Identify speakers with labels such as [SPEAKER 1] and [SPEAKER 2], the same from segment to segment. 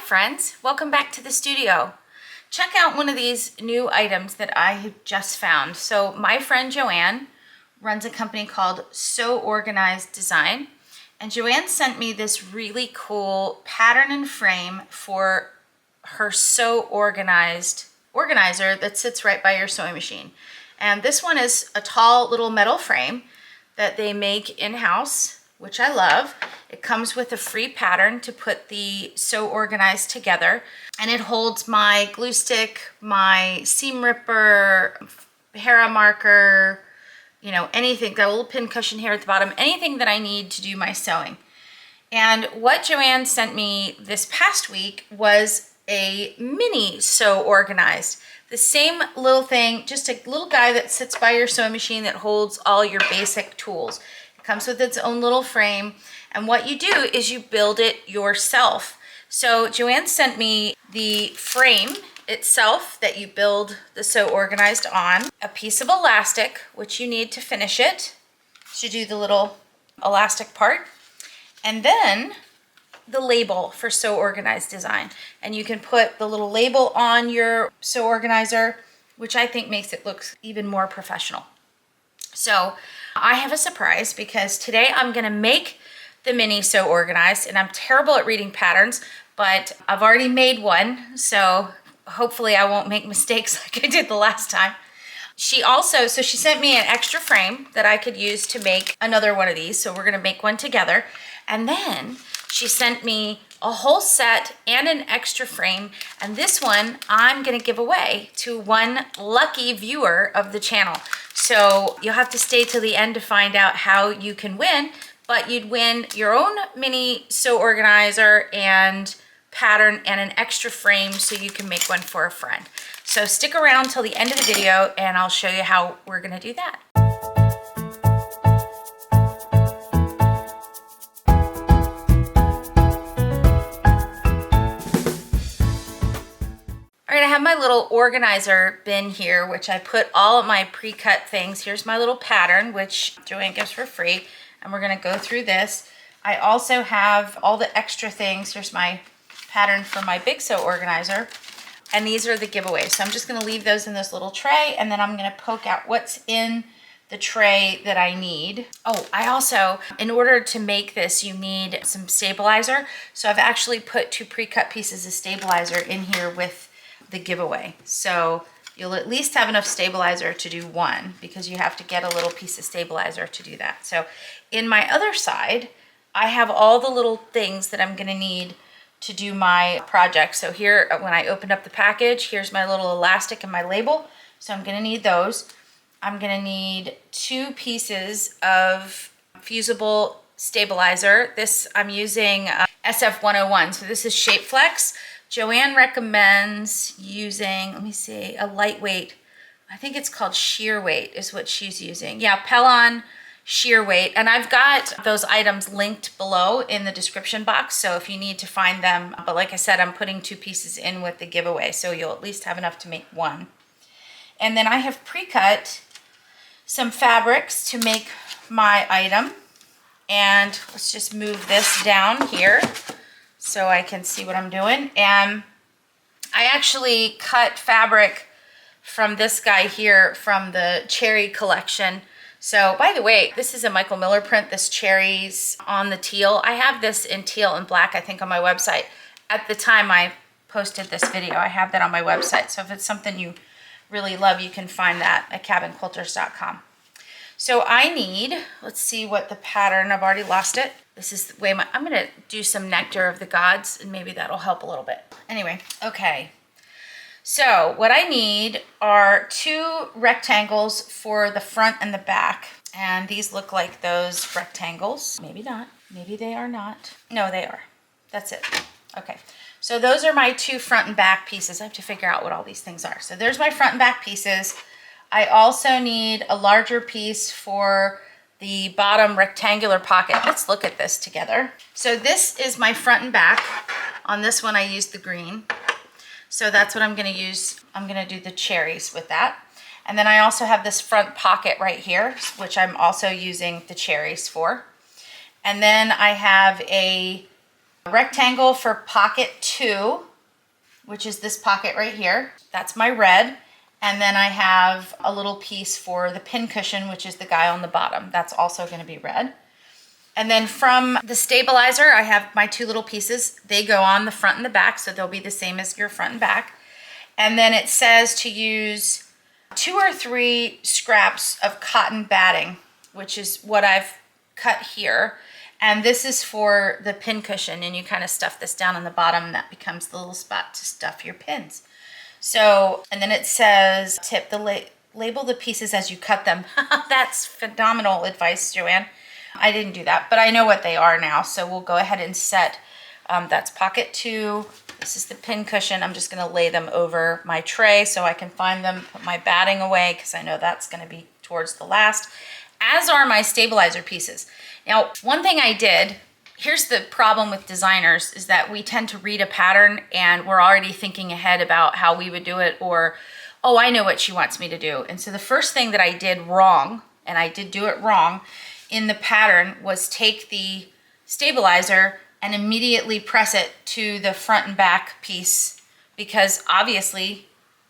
[SPEAKER 1] friends, welcome back to the studio. Check out one of these new items that I have just found. So my friend Joanne runs a company called So Organized Design, and Joanne sent me this really cool pattern and frame for her So Organized organizer that sits right by your sewing machine. And this one is a tall little metal frame that they make in-house, which I love. It comes with a free pattern to put the So Organized together, and it holds my glue stick, my seam ripper, Hera marker, you know, anything, got a little pin cushion here at the bottom, anything that I need to do my sewing. And what Joanne sent me this past week was a mini So Organized. The same little thing, just a little guy that sits by your sewing machine that holds all your basic tools. It comes with its own little frame, and what you do is you build it yourself. So Joanne sent me the frame itself that you build the So Organized on, a piece of elastic, which you need to finish it, to do the little elastic part, and then the label for So Organized Design. And you can put the little label on your So Organizer, which I think makes it look even more professional. So I have a surprise because today I'm gonna make the mini So Organized, and I'm terrible at reading patterns, but I've already made one, so hopefully I won't make mistakes like I did the last time. She sent me an extra frame that I could use to make another one of these, so we're gonna make one together. And then she sent me a whole set and an extra frame, and this one I'm gonna give away to one lucky viewer of the channel. So you'll have to stay till the end to find out how you can win, but you'd win your own mini So Organizer and pattern and an extra frame so you can make one for a friend. So stick around till the end of the video and I'll show you how we're gonna do that. All right, I have my little organizer bin here, which I put all of my pre-cut things. Here's my little pattern, which Joanne gives for free, and we're gonna go through this. I also have all the extra things. Here's my pattern for my big So Organizer, and these are the giveaways. So I'm just gonna leave those in this little tray, and then I'm gonna poke out what's in the tray that I need. Oh, I also, in order to make this, you need some stabilizer. So I've actually put 2 pre-cut pieces of stabilizer in here with the giveaway. So you'll at least have enough stabilizer to do one, because you have to get a little piece of stabilizer to do that. So in my other side, I have all the little things that I'm gonna need to do my project. So here, when I opened up the package, here's my little elastic and my label. So I'm gonna need those. I'm gonna need 2 pieces of fusible stabilizer. This, I'm using SF101, so this is Shape Flex. Joanne recommends using, let me see, a lightweight, I think it's called sheer weight is what she's using. Yeah, Pellon sheer weight. And I've got those items linked below in the description box, so if you need to find them. But like I said, I'm putting 2 pieces in with the giveaway, so you'll at least have enough to make one. And then I have pre-cut some fabrics to make my item. And let's just move this down here so I can see what I'm doing. And I actually cut fabric from this guy here from the Cherry collection. So by the way, this is a Michael Miller print, this cherries on the teal. I have this in teal and black, I think, on my website. At the time I posted this video, I have that on my website. So if it's something you really love, you can find that at cabinquilters.com. So I need, let's see what the pattern, I've already lost it. This is the way I'm gonna do some Nectar of the Gods, and maybe that'll help a little bit. Anyway, okay. So what I need are 2 rectangles for the front and the back. And these look like those rectangles. Maybe not, maybe they are not. No, they are, that's it. Okay, so those are my 2 front and back pieces. I have to figure out what all these things are. So there's my front and back pieces. I also need a larger piece for the bottom rectangular pocket. Let's look at this together. So this is my front and back. On this one I used the green. So that's what I'm gonna use. I'm gonna do the cherries with that. And then I also have this front pocket right here, which I'm also using the cherries for. And then I have a a rectangle for pocket 2, which is this pocket right here. That's my red. And then I have a little piece for the pin cushion, which is the guy on the bottom. That's also going to be red. And then from the stabilizer, I have my 2 little pieces. They go on the front and the back, so they'll be the same as your front and back. And then it says to use 2 or 3 scraps of cotton batting, which is what I've cut here. And this is for the pin cushion, and you kind of stuff this down on the bottom, and that becomes the little spot to stuff your pins. So, and then it says, tip, label the pieces as you cut them. That's phenomenal advice, Joanne. I didn't do that, but I know what they are now. So we'll go ahead and set, that's pocket 2. This is the pin cushion. I'm just gonna lay them over my tray so I can find them, put my batting away, because I know that's gonna be towards the last, as are my stabilizer pieces. Now, one thing I did, here's the problem with designers, is that we tend to read a pattern and we're already thinking ahead about how we would do it, or, oh, I know what she wants me to do. And so the first thing that I did wrong, and I did do it wrong, in the pattern was take the stabilizer and immediately press it to the front and back piece, because obviously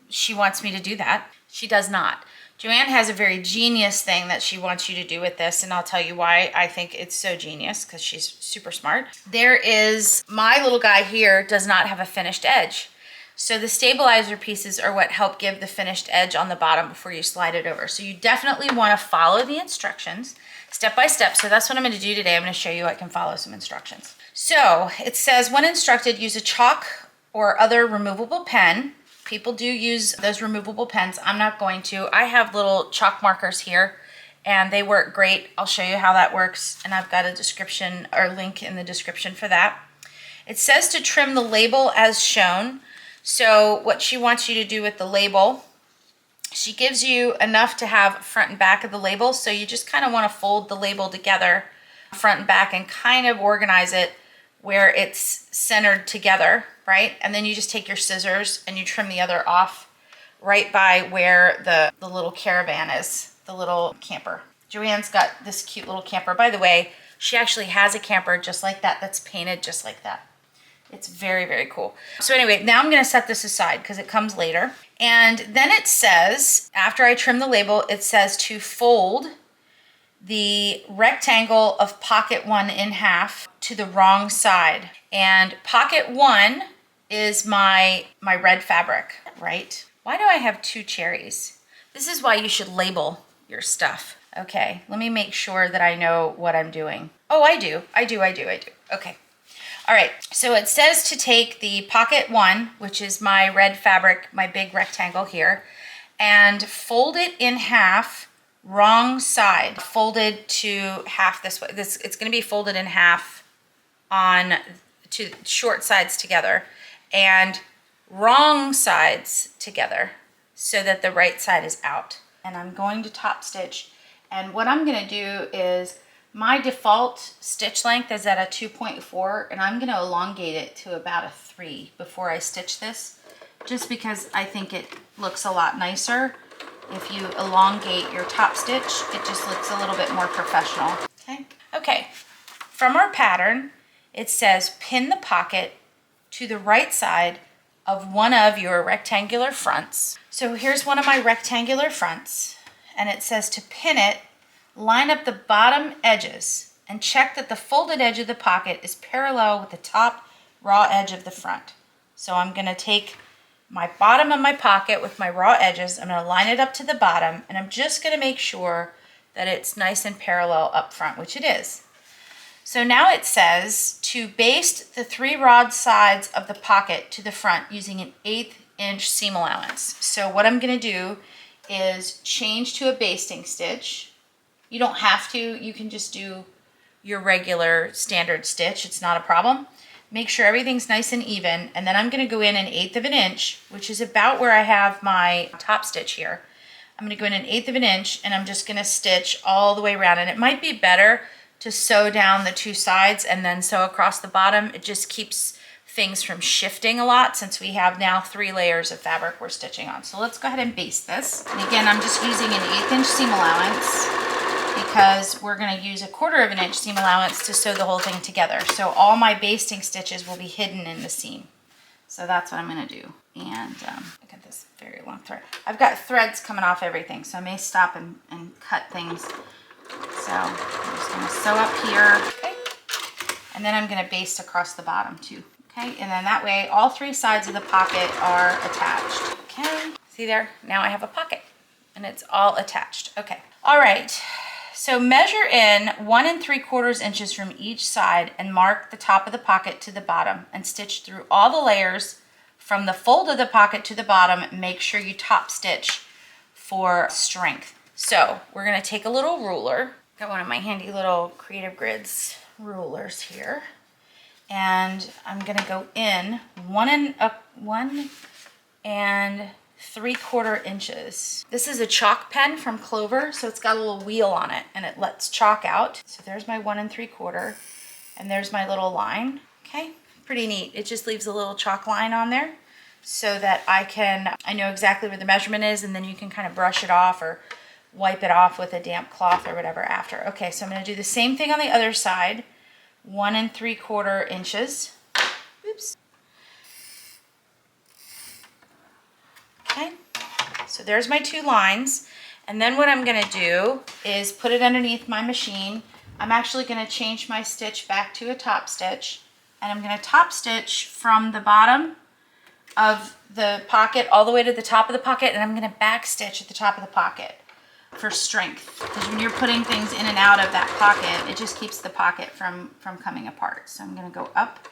[SPEAKER 1] she wants me to do that. She does not. Joanne has a very genius thing that she wants you to do with this, and I'll tell you why I think it's so genius, because she's super smart. There is, my little guy here does not have a finished edge. So the stabilizer pieces are what help give the finished edge on the bottom before you slide it over. So you definitely want to follow the instructions step by step. So that's what I'm going to do today. I'm going to show you I can follow some instructions. So it says, when instructed, use a chalk or other removable pen. People do use those removable pens. I'm not going to. I have little chalk markers here and they work great. I'll show you how that works. And I've got a description or link in the description for that. It says to trim the label as shown. So what she wants you to do with the label, she gives you enough to have front and back of the label. So you just kind of want to fold the label together, front and back, and kind of organize it where it's centered together, right? And then you just take your scissors and you trim the other off right by where the little caravan is, the little camper. Joanne's got this cute little camper. By the way, she actually has a camper just like that, that's painted just like that. It's very, very cool. So anyway, now I'm going to set this aside because it comes later. And then it says, after I trim the label, it says to fold the rectangle of pocket 1 in half to the wrong side. And pocket 1 is my red fabric, right? Why do I have 2 cherries? This is why you should label your stuff. Okay, let me make sure that I know what I'm doing. Oh, I do. Okay. All right, so it says to take the pocket 1, which is my red fabric, my big rectangle here, and fold it in half, wrong side, folded to half this way. It's going to be folded in half on to short sides together and wrong sides together so that the right side is out. And I'm going to top stitch, and what I'm going to do is, my default stitch length is at a 2.4, and I'm going to elongate it to about a 3 before I stitch this, just because I think it looks a lot nicer. If you elongate your top stitch, it just looks a little bit more professional. Okay. From our pattern, it says pin the pocket to the right side of one of your rectangular fronts. So here's one of my rectangular fronts, and it says to pin it, line up the bottom edges and check that the folded edge of the pocket is parallel with the top raw edge of the front. So I'm going to take my bottom of my pocket with my raw edges, I'm going to line it up to the bottom, and I'm just going to make sure that it's nice and parallel up front, which it is. So now it says to baste the 3 rod sides of the pocket to the front using an 1/8 inch seam allowance. So what I'm going to do is change to a basting stitch. You don't have to, you can just do your regular standard stitch, it's not a problem. Make sure everything's nice and even, and then I'm going to go in 1/8 inch, which is about where I have my top stitch here. I'm going to go in 1/8 inch, and I'm just going to stitch all the way around. And it might be better to sew down the 2 sides and then sew across the bottom. It just keeps things from shifting a lot, since we have now 3 layers of fabric we're stitching on. So let's go ahead and baste this. And again, I'm just using an 1/8 inch seam allowance, because we're going to use 1/4 inch seam allowance to sew the whole thing together. So all my basting stitches will be hidden in the seam. So that's what I'm going to do. And look at this very long thread. I've got threads coming off everything, so I may stop and cut things. So I'm just going to sew up here. Okay. And then I'm going to baste across the bottom too. Okay. And then that way all 3 sides of the pocket are attached. Okay. See there? Now I have a pocket and it's all attached. Okay. All right. So measure in 1 3/4 inches from each side and mark the top of the pocket to the bottom and stitch through all the layers from the fold of the pocket to the bottom. Make sure you top stitch for strength. So we're going to take a little ruler. Got one of my handy little Creative Grids rulers here. And I'm going to go in 1 3/4 inches. This is a chalk pen from Clover, so it's got a little wheel on it and it lets chalk out. So there's my 1 3/4 and there's my little line. Okay, pretty neat. It just leaves a little chalk line on there so that I know exactly where the measurement is, and then you can kind of brush it off or wipe it off with a damp cloth or whatever after. Okay, so I'm going to do the same thing on the other side. 1 3/4 inches. Oops. Okay, so there's my 2 lines. And then what I'm going to do is put it underneath my machine. I'm actually going to change my stitch back to a top stitch. And I'm going to top stitch from the bottom of the pocket all the way to the top of the pocket. And I'm going to back stitch at the top of the pocket for strength. Because when you're putting things in and out of that pocket, it just keeps the pocket from coming apart. So I'm going to go up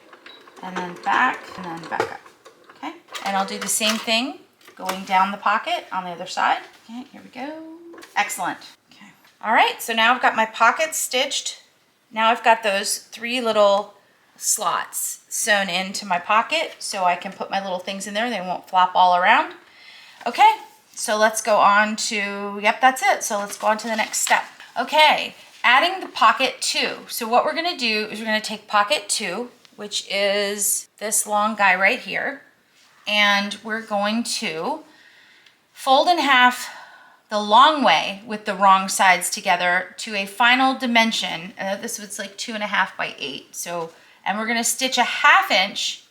[SPEAKER 1] and then back up. Okay, and I'll do the same thing going down the pocket on the other side. Okay, here we go. Excellent. Okay. All right, so now I've got my pocket stitched. Now I've got those 3 little slots sewn into my pocket so I can put my little things in there. They won't flop all around. Okay, so let's go on to, yep, that's it. So let's go on to the next step. Okay, adding the pocket 2. So what we're gonna do is we're gonna take pocket 2, which is this long guy right here, and we're going to fold in half the long way with the wrong sides together to a final dimension. This was like 2.5 by 8. So, and we're gonna stitch a 1/2 inch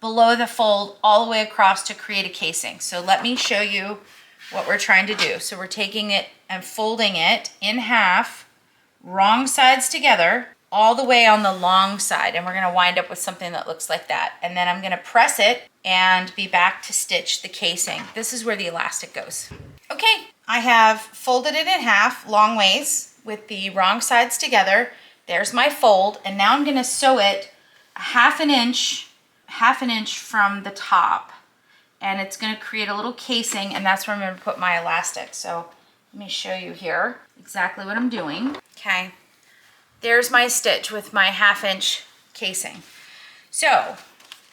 [SPEAKER 1] below the fold all the way across to create a casing. So let me show you what we're trying to do. So we're taking it and folding it in half, wrong sides together, all the way on the long side, and we're going to wind up with something that looks like that. And then I'm going to press it and be back to stitch the casing. This is where the elastic goes. Okay, I have folded it in half long ways with the wrong sides together. There's my fold, and now I'm going to sew it a 1/2 inch from the top, and it's going to create a little casing, and that's where I'm going to put my elastic. So let me show you here exactly what I'm doing. Okay. There's my stitch with my 1/2 inch casing. So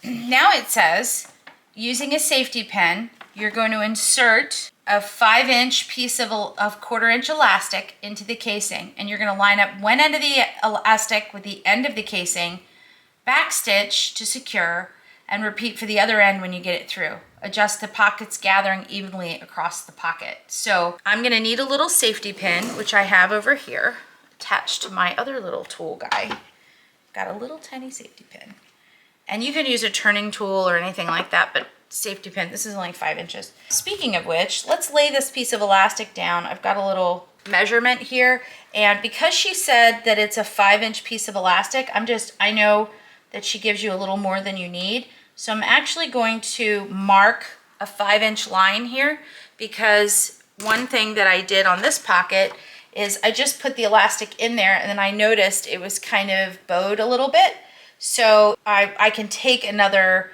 [SPEAKER 1] now it says, using a safety pin, you're going to insert a 5 inch piece of 1/4 inch elastic into the casing. And you're going to line up one end of the elastic with the end of the casing, back stitch to secure, and repeat for the other end when you get it through. Adjust the pockets gathering evenly across the pocket. So I'm going to need a little safety pin, which I have over here, attached to my other little tool guy. Got a little tiny safety pin. And you can use a turning tool or anything like that, but safety pin, this is only 5 inches. Speaking of which, let's lay this piece of elastic down. I've got a little measurement here, and because she said that it's a 5 inch piece of elastic, I know that she gives you a little more than you need. So I'm actually going to mark a 5 inch line here, because one thing that I did on this pocket is I just put the elastic in there, and then I noticed it was kind of bowed a little bit. So I can take another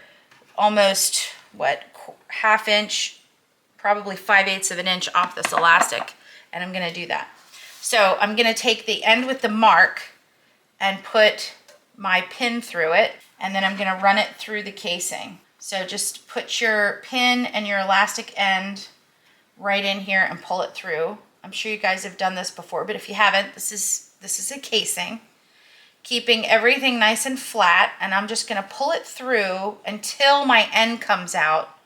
[SPEAKER 1] almost, what, 1/2 inch, probably 5/8 of an inch off this elastic, and I'm gonna do that. So I'm gonna take the end with the mark and put my pin through it, and then I'm gonna run it through the casing. So just put your pin and your elastic end right in here and pull it through. I'm sure you guys have done this before, but if you haven't, this is a casing. Keeping everything nice and flat, and I'm just gonna pull it through until my end comes out.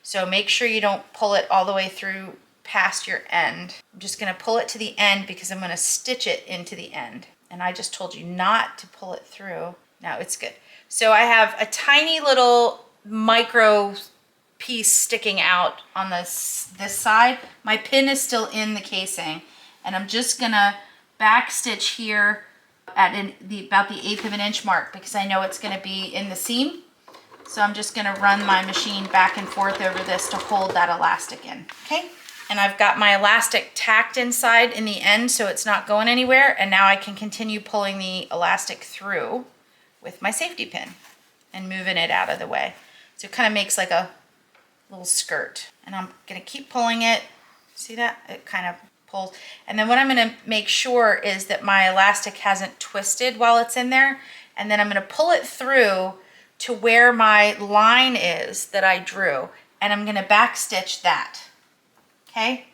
[SPEAKER 1] So make sure you don't pull it all the way through past your end. I'm just gonna pull it to the end because I'm gonna stitch it into the end. And I just told you not to pull it through. Now it's good. So I have a tiny little micro piece sticking out on this side. My pin is still in the casing, and I'm just gonna back stitch here at about the 1/8 of an inch mark because I know it's gonna be in the seam. So I'm just gonna run my machine back and forth over this to hold that elastic in, okay? And I've got my elastic tacked inside in the end so it's not going anywhere, and now I can continue pulling the elastic through with my safety pin and moving it out of the way. So it kind of makes like a little skirt, and I'm gonna keep pulling it. See that? It kind of pulls. And then what I'm gonna make sure is that my elastic hasn't twisted while it's in there, and then I'm gonna pull it through to where my line is that I drew, and I'm gonna back stitch that, okay?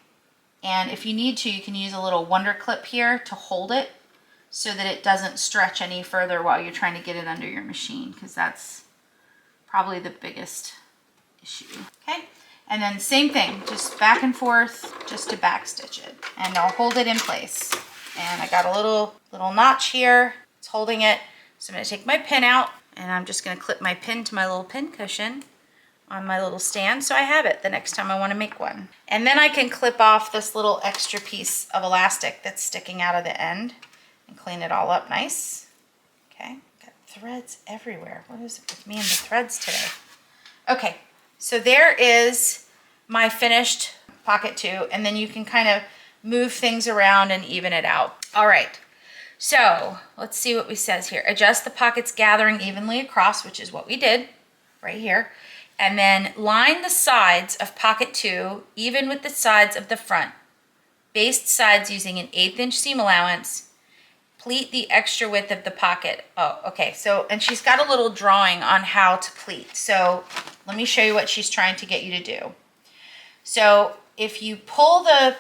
[SPEAKER 1] And if you need to, you can use a little wonder clip here to hold it so that it doesn't stretch any further while you're trying to get it under your machine, because that's probably the biggest issue, okay? And then same thing, just back and forth just to back stitch it, and I'll hold it in place. And I got a little notch here, it's holding it. So I'm gonna take my pin out, and I'm just gonna clip my pin to my little pin cushion on my little stand so I have it the next time I wanna make one. And then I can clip off this little extra piece of elastic that's sticking out of the end and clean it all up nice. Okay, got threads everywhere. What is it with me and the threads today? Okay, so there is my finished pocket 2, and then you can kind of move things around and even it out. All right. So let's see what we says here. Adjust the pockets gathering evenly across, which is what we did right here. And then line the sides of pocket 2 even with the sides of the front. Baste sides using an 1/8 inch seam allowance. Pleat the extra width of the pocket. Oh, okay. So, and she's got a little drawing on how to pleat. So let me show you what she's trying to get you to do. So if you pull the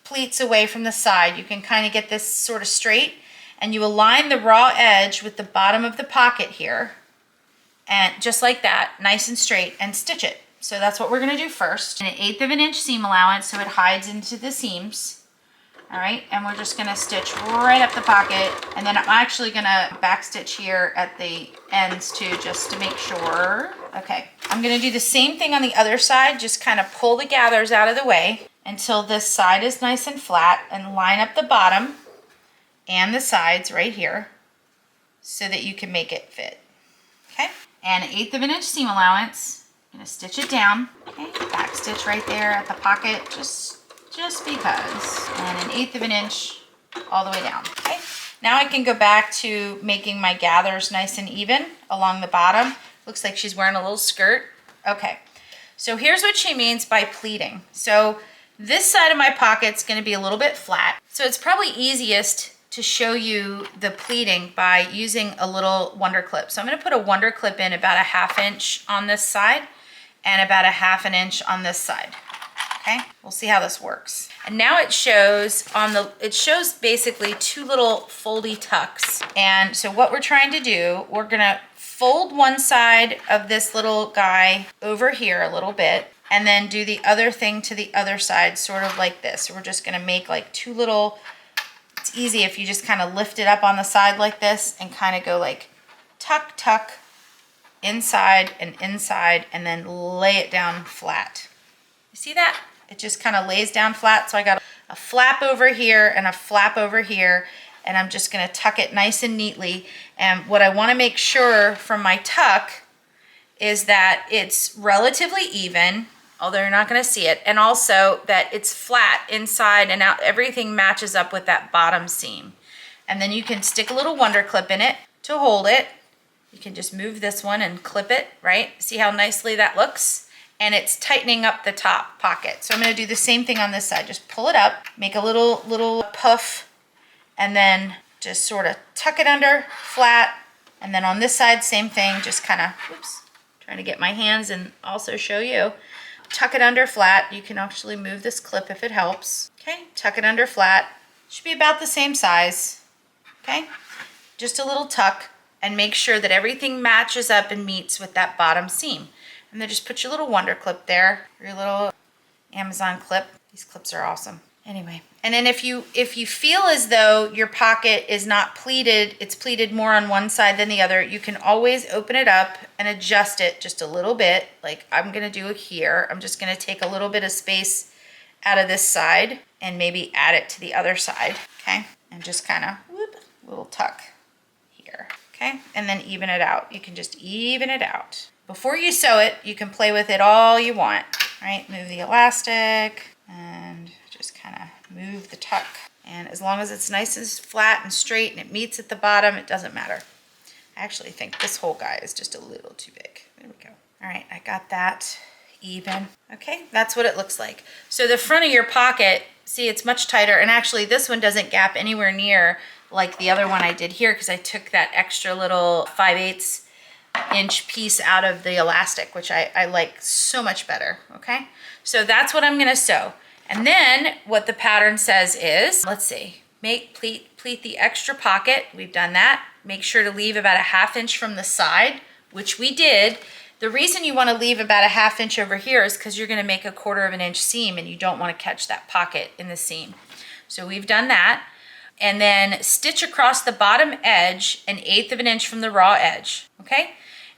[SPEAKER 1] pleats away from the side, you can kind of get this sort of straight, and you align the raw edge with the bottom of the pocket here, and just like that, nice and straight, and stitch it. So that's what we're going to do first. An 1/8 of an inch seam allowance so it hides into the seams. All right, and we're just going to stitch right up the pocket, and then I'm actually going to back stitch here at the ends too, just to make sure. Okay, I'm going to do the same thing on the other side, just kind of pull the gathers out of the way until this side is nice and flat, and line up the bottom and the sides right here so that you can make it fit. Okay, and 1/8 of an inch seam allowance. I'm going to stitch it down. Okay, back stitch right there at the pocket, just because, and an 1/8 of an inch all the way down. Okay, now I can go back to making my gathers nice and even along the bottom. Looks like she's wearing a little skirt. Okay, so here's what she means by pleating. So this side of my pocket's going to be a little bit flat, so it's probably easiest to show you the pleating by using a little wonder clip. So I'm going to put a wonder clip in about a 1/2 inch on this side and about a 1/2 inch on this side. Okay, we'll see how this works. And now it shows basically 2 little foldy tucks. And so what we're trying to do, we're gonna fold one side of this little guy over here a little bit, and then do the other thing to the other side, sort of like this. So we're just gonna make like 2 little, it's easy if you just kind of lift it up on the side like this and kind of go like tuck, tuck, inside and inside, and then lay it down flat. You see that? It just kind of lays down flat. So I got a flap over here and a flap over here, and I'm just going to tuck it nice and neatly. And what I want to make sure from my tuck is that it's relatively even, although you're not going to see it, and also that it's flat inside and out. Everything matches up with that bottom seam. And then you can stick a little wonder clip in it to hold it. You can just move this one and clip it, right? See how nicely that looks? And it's tightening up the top pocket. So I'm going to do the same thing on this side. Just pull it up, make a little puff, and then just sort of tuck it under flat. And then on this side, same thing, just kind of, oops, trying to get my hands and also show you. Tuck it under flat. You can actually move this clip if it helps. Okay, tuck it under flat. Should be about the same size. Okay, just a little tuck, and make sure that everything matches up and meets with that bottom seam. And then just put your little wonder clip there, your little Amazon clip, These clips are awesome. Anyway, and then if you feel as though your pocket is not pleated, it's pleated more on one side than the other, you can always open it up and adjust it just a little bit, like I'm gonna do here. I'm just gonna take a little bit of space out of this side and maybe add it to the other side, okay? And just kind of, whoop, little tuck here, okay? And then even it out. You can just even it out. Before you sew it, you can play with it all you want, right? Move the elastic and just kind of move the tuck. And as long as it's nice and flat and straight and it meets at the bottom, it doesn't matter. I actually think this whole guy is just a little too big. There we go. All right, I got that even. Okay, that's what it looks like. So the front of your pocket, see, it's much tighter. And actually this one doesn't gap anywhere near like the other one I did here because I took that extra little 5/8 inch piece out of the elastic, which I like so much better, okay? So that's what I'm gonna sew. And then what the pattern says is, let's see, pleat the extra pocket. We've done that. Make sure to leave about a 1/2 inch from the side, which we did. The reason you want to leave about a 1/2 inch over here is because you're going to make a 1/4 inch seam and you don't want to catch that pocket in the seam. So we've done that. And then stitch across the bottom edge 1/8 inch from the raw edge, okay?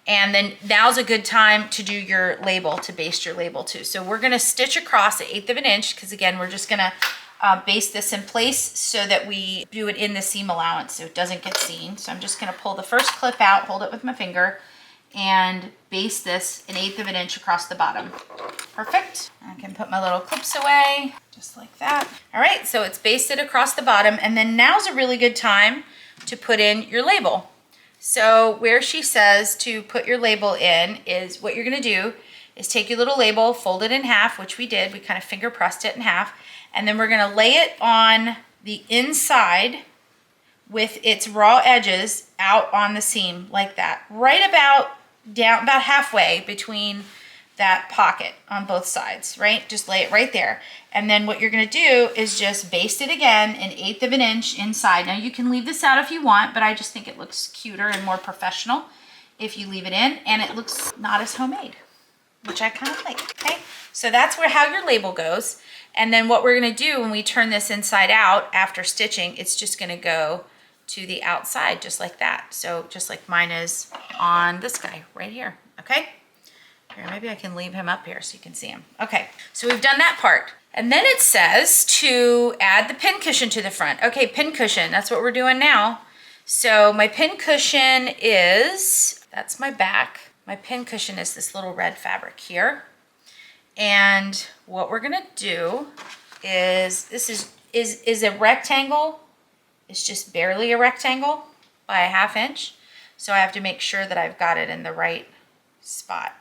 [SPEAKER 1] And then now's a good time to do your label, to baste your label too. So we're gonna stitch across 1/8 inch, because again, we're just gonna baste this in place so that we do it in the seam allowance so it doesn't get seen. So I'm just gonna pull the first clip out, hold it with my finger, and baste this 1/8 inch across the bottom. Perfect. I can put my little clips away, just like that. All right, so it's basted across the bottom, and then now's a really good time to put in your label. So where she says to put your label in is, what you're gonna do is take your little label, fold it in half, which we did. We kind of finger pressed it in half, and then we're gonna lay it on the inside with its raw edges out on the seam like that, right about down, about halfway between that pocket on both sides, right? Just lay it right there. And then what you're gonna do is just baste it again 1/8 inch inside. Now you can leave this out if you want, but I just think it looks cuter and more professional if you leave it in, and it looks not as homemade, which I kind of like, okay? So that's how your label goes. And then what we're gonna do when we turn this inside out after stitching, it's just gonna go to the outside just like that. So just like mine is on this guy right here, okay? Here, maybe I can leave him up here so you can see him. Okay, so we've done that part. And then it says to add the pin cushion to the front. Okay, pin cushion, that's what we're doing now. So my pin cushion is, that's my back. My pin cushion is this little red fabric here. And what we're gonna do is, this is a rectangle. It's just barely a rectangle by a 1/2 inch. So I have to make sure that I've got it in the right spot.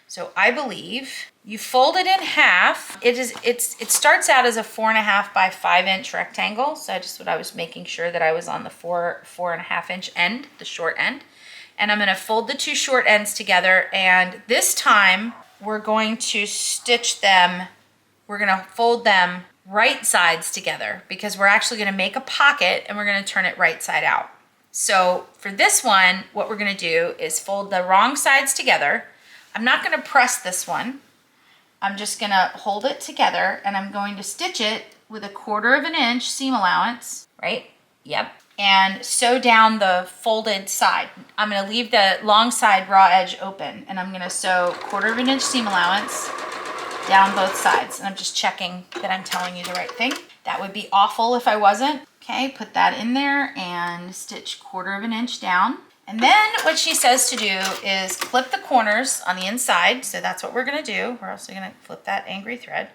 [SPEAKER 1] So I believe you fold it in half. It starts out as a 4.5 by 5 inch rectangle. So I was making sure that I was on the 4.5 inch end, the short end. And I'm gonna fold the two short ends together. And this time we're going to stitch them, we're gonna fold them right sides together, because we're actually gonna make a pocket and we're gonna turn it right side out. So for this one, what we're gonna do is fold the wrong sides together. I'm not gonna press this one. I'm just gonna hold it together, and I'm going to stitch it with a 1/4 inch seam allowance, right? Yep. And sew down the folded side. I'm gonna leave the long side raw edge open, and I'm gonna sew 1/4 inch seam allowance down both sides. And I'm just checking that I'm telling you the right thing. That would be awful if I wasn't. Okay, put that in there and stitch 1/4 inch down. And then what she says to do is clip the corners on the inside. So that's what we're gonna do. We're also gonna flip that angry thread.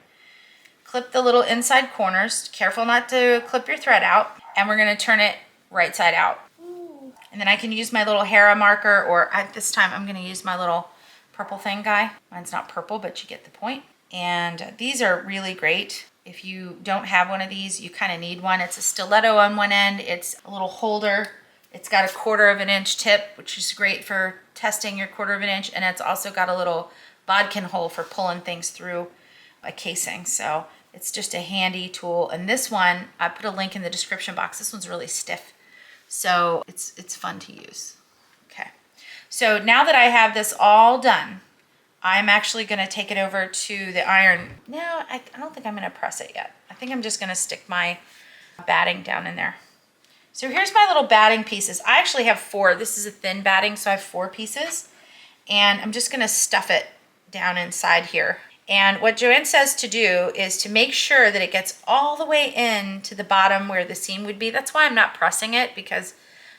[SPEAKER 1] Clip the little inside corners. Careful not to clip your thread out. And we're gonna turn it right side out. And then I can use my little Hera marker, or this time I'm gonna use my little purple thing guy. Mine's not purple, but you get the point. And these are really great. If you don't have one of these, you kind of need one. It's a stiletto on one end. It's a little holder. It's got a 1/4 inch tip, which is great for testing your 1/4 inch. And it's also got a little bodkin hole for pulling things through a casing. So it's just a handy tool. And this one, I put a link in the description box. This one's really stiff. So it's fun to use. Okay. So now that I have this all done, I'm actually gonna take it over to the iron. No, I don't think I'm gonna press it yet. I think I'm just gonna stick my batting down in there. So here's my little batting pieces. I actually have 4. This is a thin batting, so I have 4 pieces. And I'm just gonna stuff it down inside here. And what Joanne says to do is to make sure that it gets all the way in to the bottom where the seam would be. That's why I'm not pressing it, because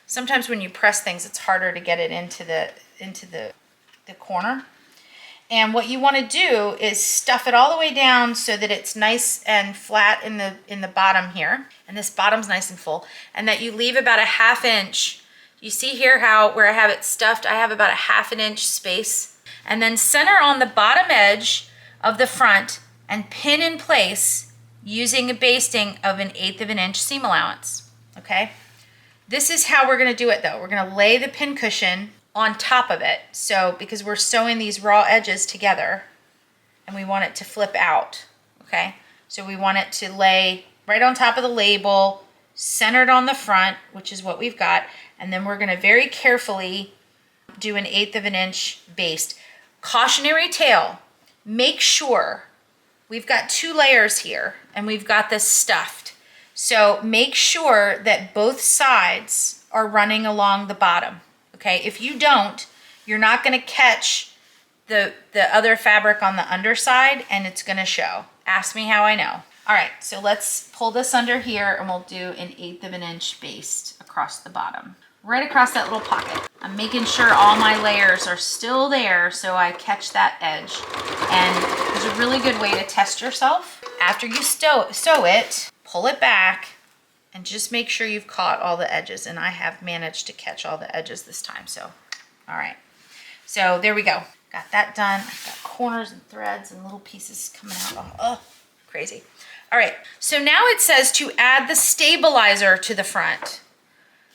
[SPEAKER 1] sometimes when you press things, it's harder to get it into the corner. And what you want to do is stuff it all the way down so that it's nice and flat in the bottom here. And this bottom's nice and full. And that you leave about a 1/2 inch. You see here how where I have it stuffed, I have about a 1/2 inch space. And then center on the bottom edge of the front and pin in place using a basting of 1/8 of an inch seam allowance, okay? This is how we're gonna do it though. We're gonna lay the pin cushion on top of it. So, because we're sewing these raw edges together and we want it to flip out, okay? So we want it to lay right on top of the label, centered on the front, which is what we've got. And then we're gonna very carefully do 1/8 of an inch baste. Cautionary tale, make sure we've got 2 layers here and we've got this stuffed. So make sure that both sides are running along the bottom, okay? If you don't, you're not gonna catch the other fabric on the underside and it's gonna show. Ask me how I know. All right, so let's pull this under here and we'll do 1/8 of an inch baste across the bottom, right across that little pocket. I'm making sure all my layers are still there so I catch that edge. And there's a really good way to test yourself. After you sew it, pull it back and just make sure you've caught all the edges. And I have managed to catch all the edges this time, so. All right, so there we go. Got that done. I've got corners and threads and little pieces coming out. Oh, crazy. All right, so now it says to add the stabilizer to the front.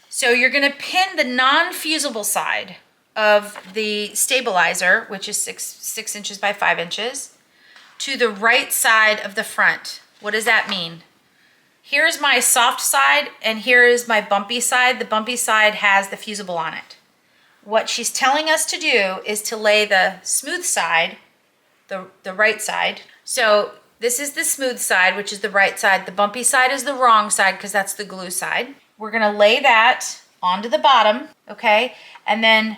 [SPEAKER 1] So you're gonna pin the non-fusible side of the stabilizer, which is 6 inches by 5 inches, to the right side of the front. What does that mean? Here's my soft side and here is my bumpy side. The bumpy side has the fusible on it. What she's telling us to do is to lay the smooth side, the right side. So this is the smooth side, which is the right side. The bumpy side is the wrong side because that's the glue side. We're gonna lay that onto the bottom, okay? And then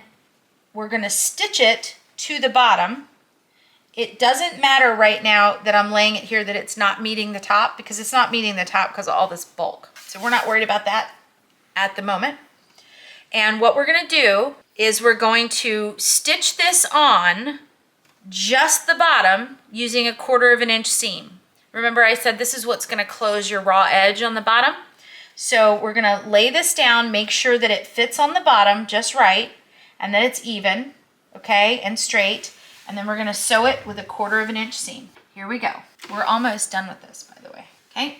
[SPEAKER 1] we're gonna stitch it to the bottom. It doesn't matter right now that I'm laying it here that it's not meeting the top, because it's not meeting the top because of all this bulk. So we're not worried about that at the moment. And what we're gonna do is we're going to stitch this on just the bottom using a 1/4 of an inch seam. Remember I said this is what's gonna close your raw edge on the bottom? So we're gonna lay this down, make sure that it fits on the bottom just right, and that it's even, okay, and straight. And then we're gonna sew it with a 1/4 of an inch seam. Here we go. We're almost done with this, by the way, okay?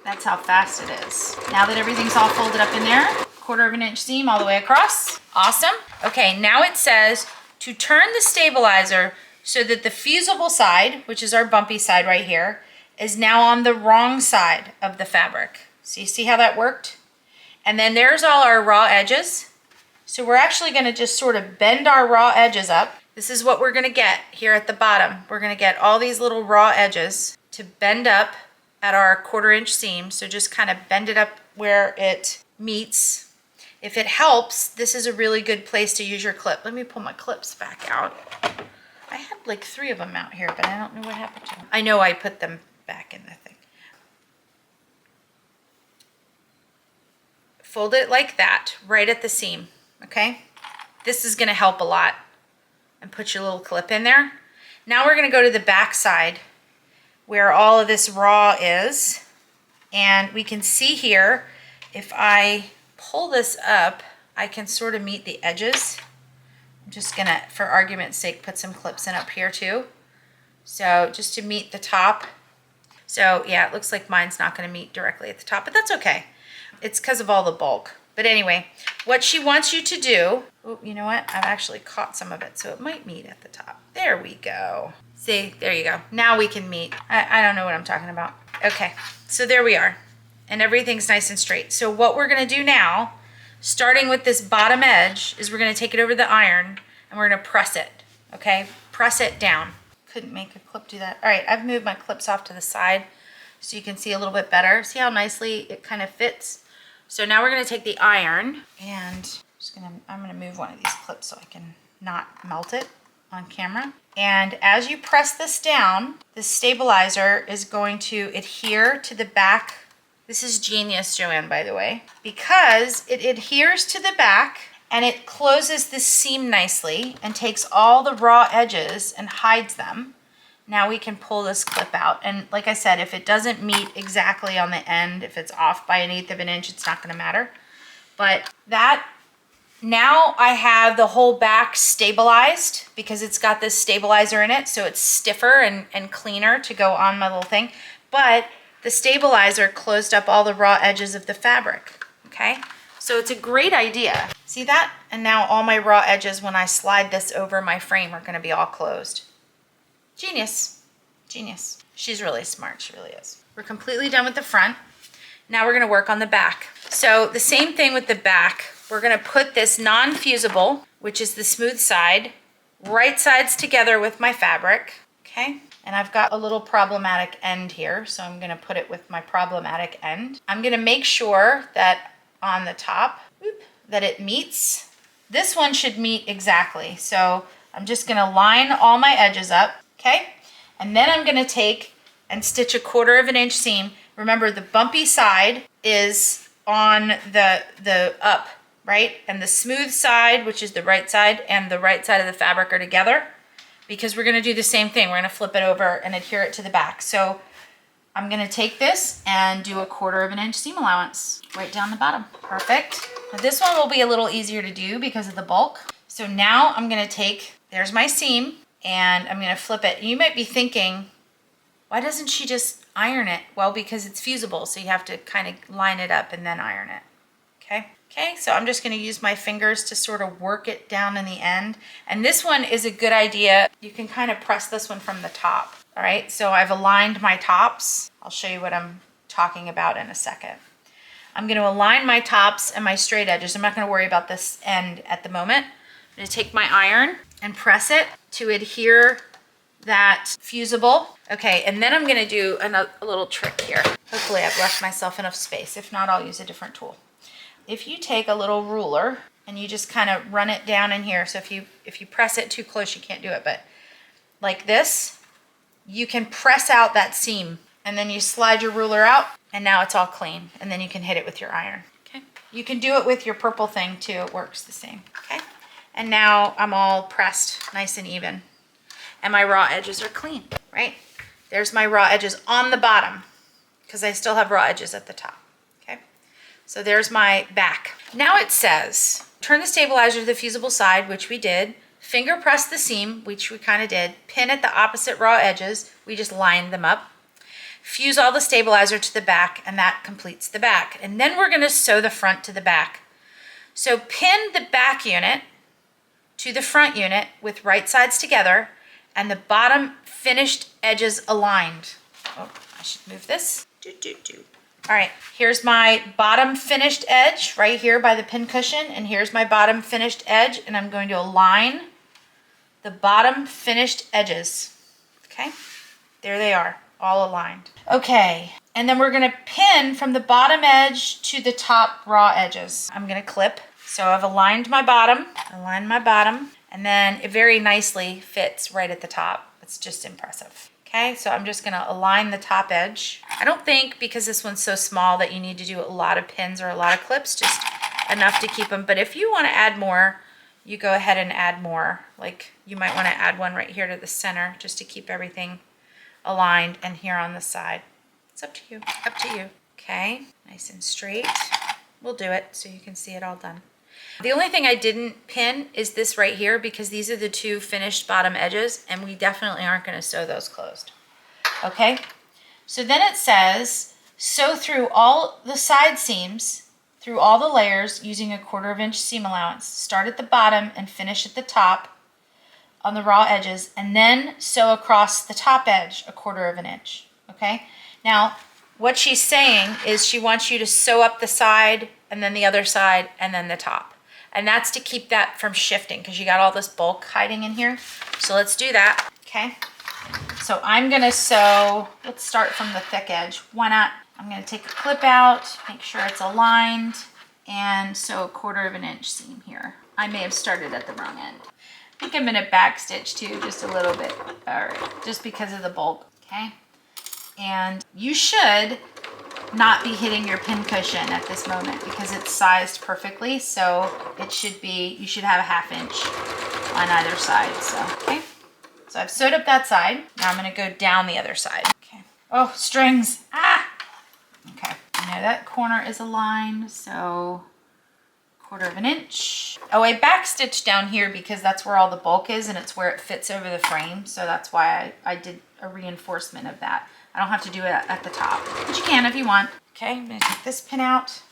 [SPEAKER 1] That's how fast it is. Now that everything's all folded up in there, 1/4 of an inch seam all the way across. Awesome. Okay, now it says to turn the stabilizer so that the fusible side, which is our bumpy side right here, is now on the wrong side of the fabric. So you see how that worked? And then there's all our raw edges. So we're actually gonna just sort of bend our raw edges up. This is what we're gonna get here at the bottom. We're gonna get all these little raw edges to bend up at our 1/4 inch seam. So just kind of bend it up where it meets. If it helps, this is a really good place to use your clip. Let me pull my clips back out. I had like 3 of them out here, but I don't know what happened to them. I know I put them back in the thing. Fold it like that, right at the seam, okay? This is gonna help a lot. And put your little clip in there. Now we're gonna go to the back side where all of this raw is. And we can see here, if I pull this up, I can sort of meet the edges. I'm just gonna, for argument's sake, put some clips in up here too. So just to meet the top. So yeah, it looks like mine's not gonna meet directly at the top, but that's okay. It's because of all the bulk. But anyway, what she wants you to do, oh, you know what? I've actually caught some of it, so it might meet at the top. There we go. See, there you go. Now we can meet. I don't know what I'm talking about. Okay, so there we are. And everything's nice and straight. So what we're gonna do now, starting with this bottom edge, is we're gonna take it over the iron and we're gonna press it, okay? press it down. Couldn't make a clip do that. All right, I've moved my clips off to the side so you can see a little bit better. See how nicely it kind of fits? So now we're gonna take the iron and I'm gonna move one of these clips so I can not melt it on camera. And as you press this down, the stabilizer is going to adhere to the back. This is genius, Joanne, by the way, because it adheres to the back and it closes this seam nicely and takes all the raw edges and hides them. Now we can pull this clip out. And like I said, if it doesn't meet exactly on the end, if it's off by 1/8 of an inch, it's not gonna matter. But that, now I have the whole back stabilized because it's got this stabilizer in it, so it's stiffer and cleaner to go on my little thing. But the stabilizer closed up all the raw edges of the fabric, okay? So it's a great idea. See that? And now all my raw edges, when I slide this over my frame, are gonna be all closed. Genius, genius. She's really smart, she really is. We're completely done with the front. Now we're gonna work on the back. So the same thing with the back. We're gonna put this non-fusible, which is the smooth side, right sides together with my fabric, okay? And I've got a little problematic end here, so I'm gonna put it with my problematic end. I'm gonna make sure that on the top, that it meets. This one should meet exactly. So I'm just gonna line all my edges up, okay? And then I'm gonna take and stitch a 1/4 of an inch seam. Remember, the bumpy side is on the up, right? And the smooth side, which is the right side, and the right side of the fabric are together, because we're gonna do the same thing. We're gonna flip it over and adhere it to the back. So I'm gonna take this and do a 1/4 of an inch seam allowance right down the bottom. Perfect. Now this one will be a little easier to do because of the bulk. So now I'm gonna take, there's my seam, and I'm gonna flip it. You might be thinking, why doesn't she just iron it? Well, because it's fusible, so you have to kind of line it up and then iron it, okay? Okay, so I'm just gonna use my fingers to sort of work it down in the end. And this one is a good idea. You can kind of press this one from the top, all right? So I've aligned my tops. I'll show you what I'm talking about in a second. I'm gonna align my tops and my straight edges. I'm not gonna worry about this end at the moment. I'm gonna take my iron and press it to adhere that fusible. Okay, and then I'm gonna do a little trick here. Hopefully I've left myself enough space. If not, I'll use a different tool. If you take a little ruler and you just kind of run it down in here, so if you press it too close, you can't do it, but like this, you can press out that seam, and then you slide your ruler out, and now it's all clean, and then you can hit it with your iron, okay? You can do it with your purple thing too, it works the same, okay? And now I'm all pressed nice and even, and my raw edges are clean, right? There's my raw edges on the bottom, because I still have raw edges at the top, okay? So there's my back. Now it says, turn the stabilizer to the fusible side, which we did, finger press the seam, which we kind of did, pin at the opposite raw edges, we just lined them up, fuse all the stabilizer to the back, and that completes the back. And then we're gonna sew the front to the back. So pin the back unit to the front unit with right sides together and the bottom finished edges aligned. Oh, I should move this. All right, here's my bottom finished edge right here by the pin cushion, and here's my bottom finished edge, and I'm going to align the bottom finished edges, okay? There they are, all aligned. Okay, and then we're gonna pin from the bottom edge to the top raw edges. I'm gonna clip. So I've aligned my bottom, and then it very nicely fits right at the top. It's just impressive. Okay, so I'm just gonna align the top edge. I don't think, because this one's so small, that you need to do a lot of pins or a lot of clips, just enough to keep them. But if you wanna add more, you go ahead and add more. Like you might wanna add one right here to the center just to keep everything aligned, and here on the side. It's up to you, Okay, nice and straight. We'll do it so you can see it all done. The only thing I didn't pin is this right here, because these are the two finished bottom edges, and we definitely aren't going to sew those closed. Okay, so then it says sew through all the side seams, through all the layers, using a 1/4 of inch seam allowance. Start at the bottom and finish at the top on the raw edges, and then sew across the top edge a 1/4 of an inch. Okay, now what she's saying is she wants you to sew up the side, and then the other side, and then the top. And that's to keep that from shifting because you got all this bulk hiding in here. So let's do that, okay? So I'm gonna sew, let's start from the thick edge. Why not? I'm gonna take a clip out, make sure it's aligned, and sew 1/4 of an inch seam here. I may have started at the wrong end. I think I'm gonna back stitch too, just a little bit, all right, just because of the bulk, okay? And you should not be hitting your pin cushion at this moment because it's sized perfectly. So it should be, you should have a 1/2 inch on either side, so, okay? So I've sewed up that side. Now I'm gonna go down the other side. Okay. Oh, strings. Ah! Okay. Now that corner is aligned, so 1/4 of an inch. Oh, I back stitched down here because that's where all the bulk is and it's where it fits over the frame. So that's why I did a reinforcement of that. I don't have to do it at the top, but you can if you want. Okay, I'm gonna take this pin out,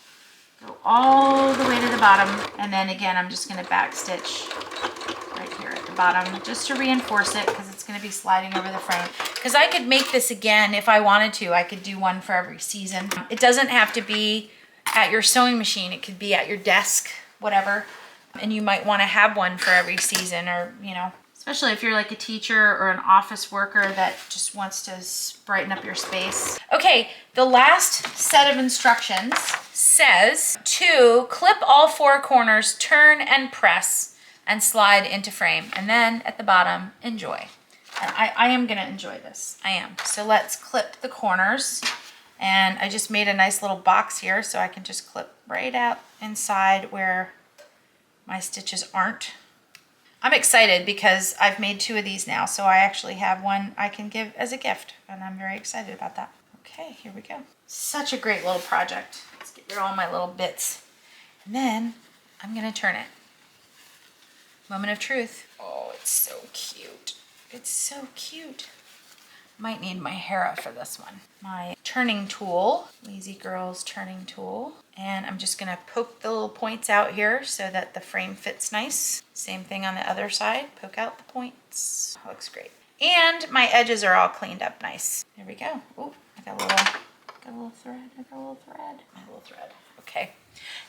[SPEAKER 1] go all the way to the bottom, and then again, I'm just gonna back stitch right here at the bottom just to reinforce it because it's gonna be sliding over the frame. Because I could make this again if I wanted to. I could do one for every season. It doesn't have to be at your sewing machine. It could be at your desk, whatever. And you might wanna have one for every season or, you know, especially if you're like a teacher or an office worker that just wants to brighten up your space. Okay, the last set of instructions says to clip all 4 corners, turn and press, and slide into frame. And then at the bottom, enjoy. And I am gonna enjoy this, I am. So let's clip the corners. And I just made a nice little box here so I can just clip right out inside where my stitches aren't. I'm excited because I've made 2 of these now, so I actually have one I can give as a gift, and I'm very excited about that. Okay, here we go. Such a great little project. Let's get rid of all my little bits. And then I'm gonna turn it. Moment of truth. Oh, it's so cute. It's so cute. Might need my Hera for this one. My turning tool, Lazy Girl's turning tool. And I'm just gonna poke the little points out here so that the frame fits nice. Same thing on the other side, poke out the points. Looks great. And my edges are all cleaned up nice. There we go. Oh, I got a little thread, my little thread. Okay,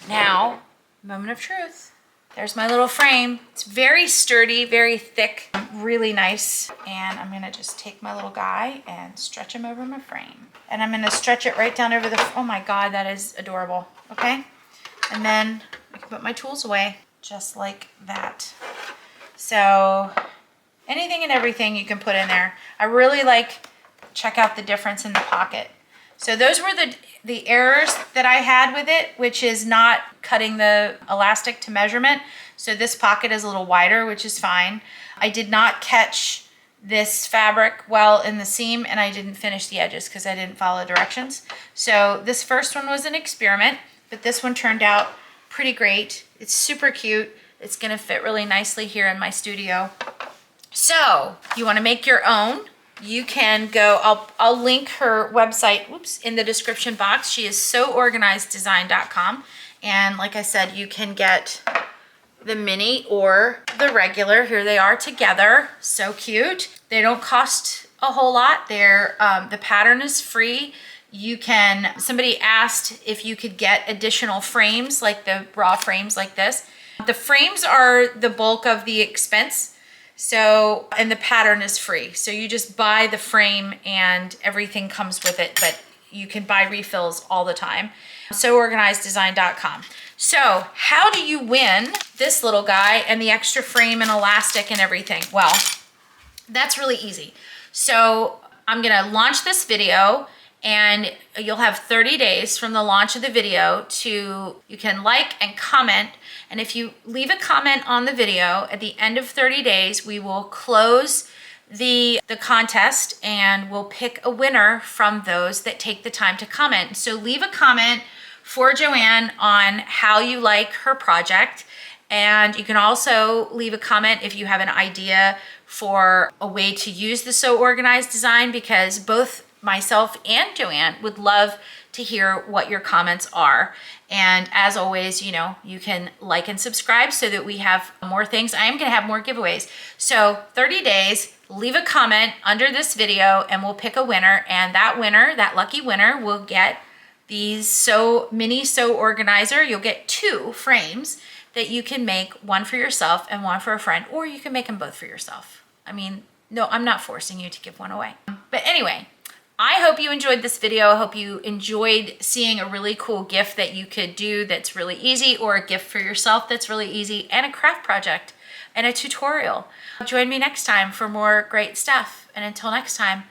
[SPEAKER 1] now, moment of truth. There's my little frame. It's very sturdy, very thick, really nice. And I'm gonna just take my little guy and stretch him over my frame. And I'm gonna stretch it right down over the, oh my God, that is adorable, okay? And then I can put my tools away, just like that. So anything and everything you can put in there. I really like, check out the difference in the pocket. So those were the errors that I had with it, which is not cutting the elastic to measurement. So this pocket is a little wider, which is fine. I did not catch this fabric well in the seam and I didn't finish the edges because I didn't follow directions. So this first one was an experiment, but this one turned out pretty great. It's super cute. It's gonna fit really nicely here in my studio. So you wanna make your own. You can go, I'll link her website, in the description box. She is seworganizeddesign.com. And like I said, you can get the mini or the regular. Here they are together. So cute. They don't cost a whole lot. They're, the pattern is free. You can, somebody asked if you could get additional frames, like the raw frames like this. The frames are the bulk of the expense. So, and the pattern is free. So you just buy the frame and everything comes with it, but you can buy refills all the time. Seworganizeddesign.com. So how do you win this little guy and the extra frame and elastic and everything? Well, that's really easy. So I'm gonna launch this video and you'll have 30 days from the launch of the video to, you can like and comment. And if you leave a comment on the video, at the end of 30 days, we will close the contest and we'll pick a winner from those that take the time to comment. So leave a comment for Joanne on how you like her project. And you can also leave a comment if you have an idea for a way to use the So Organized design, because both myself and Joanne would love to hear what your comments are. And as always, you know, you can like and subscribe so that we have more things. I am gonna have more giveaways. So 30 days, leave a comment under this video and we'll pick a winner. And that winner, that lucky winner, will get these mini So Organizer. You'll get 2 frames. that you can make one for yourself and one for a friend, or you can make them both for yourself. I mean, no, I'm not forcing you to give one away. But anyway, I hope you enjoyed this video. I hope you enjoyed seeing a really cool gift that you could do that's really easy, or a gift for yourself that's really easy, and a craft project and a tutorial. Join me next time for more great stuff. And until next time,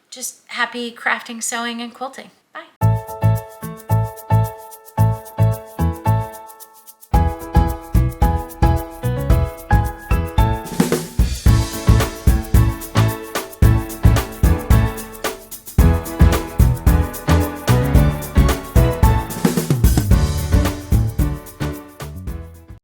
[SPEAKER 1] just happy crafting, sewing, and quilting.